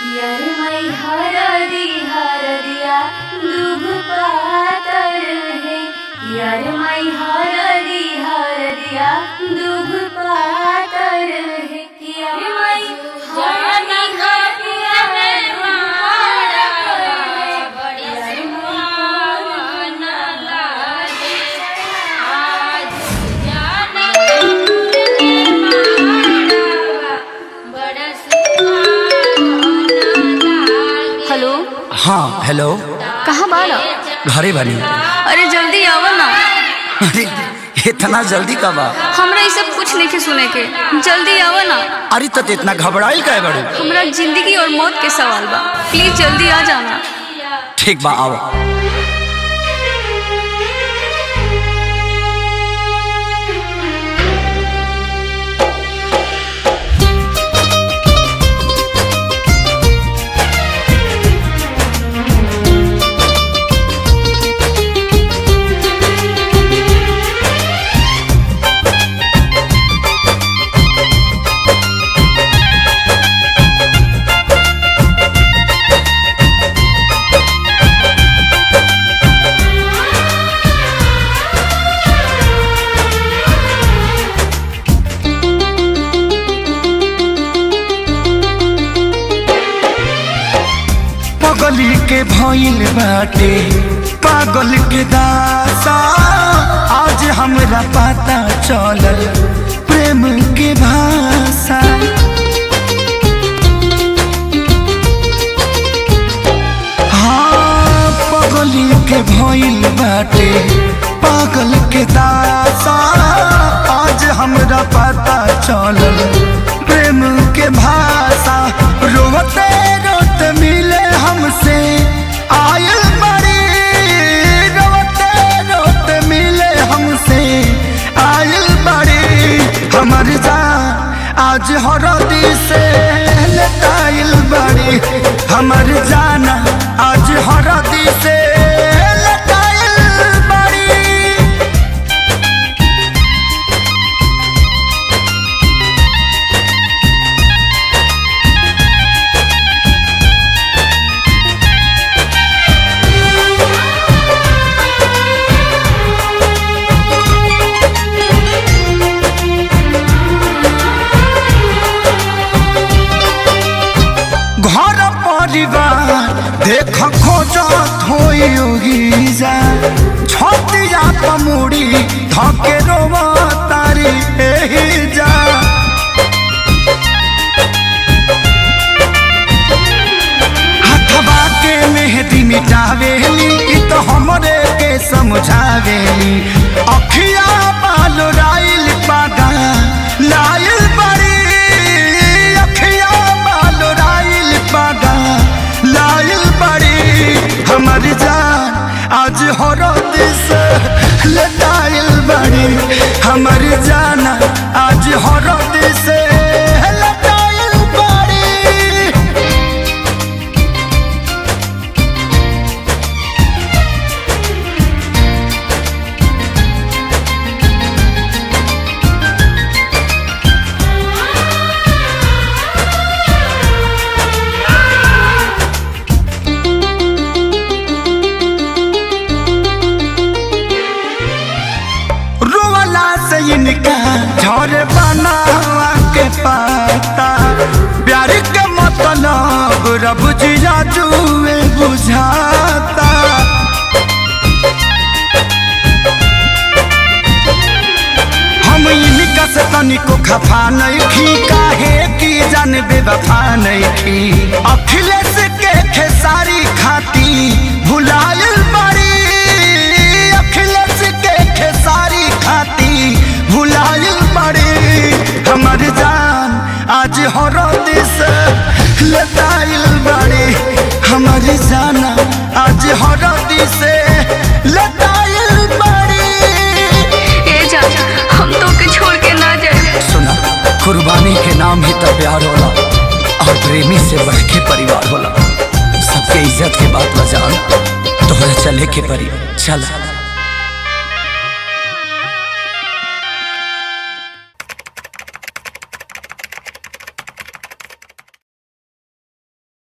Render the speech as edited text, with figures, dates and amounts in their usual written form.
यार मैं हरदिया दूब पातर है। यार मैं हरदिया दूब पातर है। यार मैं हेलो। हाँ हेलो। कहाँ बाड़ा? घरे बनी। अरे जल्दी आवा ना। अरे इतना जल्दी कब आ? हमरा ये सब कुछ नहीं के सुने के, जल्दी आवा ना। अरे तो इतना घबराइल काहे बड़े? हमरा जिंदगी और मौत के सवाल बा, प्लीज जल्दी आ जाना। ठीक बा आओ। पागल के भइल बाटे पागल के दासा, आज हमरा पता चलल प्रेम के भाषा। हाँ पागल के भइल बाटे पागल के दासा, आज हमरा पता चलल प्रेम के भाषा। रोते रोते मिले हमसे आयल बड़ी, रोते रोते मिले हमसे आयल बड़ी। हमर जान आज हरदी से लटाइल बड़ी, हमर जान आज हरदी से लटाइल बड़ी। देख खोजत होई जा छतिया पमुड़ी धके रोवा तारी एही जा। हथवा के मेहंदी मिटावेली इ तो हमरे के समझावेली। अखिया बाल राइल पागा लाइल बड़ी, अखिया बाल राइल पागा लाइल बड़ी। हमर जान आज हरद से लटाइल बड़ी, हमर जान आज हरद से लटाइल बड़ी। इनका झोर बनावा के पाता, प्यार के मतलब रब जिया जुए बुझाता। हम इनका से तनिको खफा नहीं खी, काहे की जान बेवफा नहीं खी। अखिलेश के खेसारी खाती भुलाइल बड़ी, अखिलेश के खेसारी खाती भुलाइल बड़ी। हमर जान आज हरद से लटाइल बड़ी, हमर जान आज हरद से लटाइल बड़ी। ए जान हम तो के छोड़ के ना जाए। सुना कुर्बानी के नाम ही तो प्यार होला, और प्रेमी से बढ़ के परिवार होला। सबके इज्जत के बात बजान तोहरा चले के परी चल।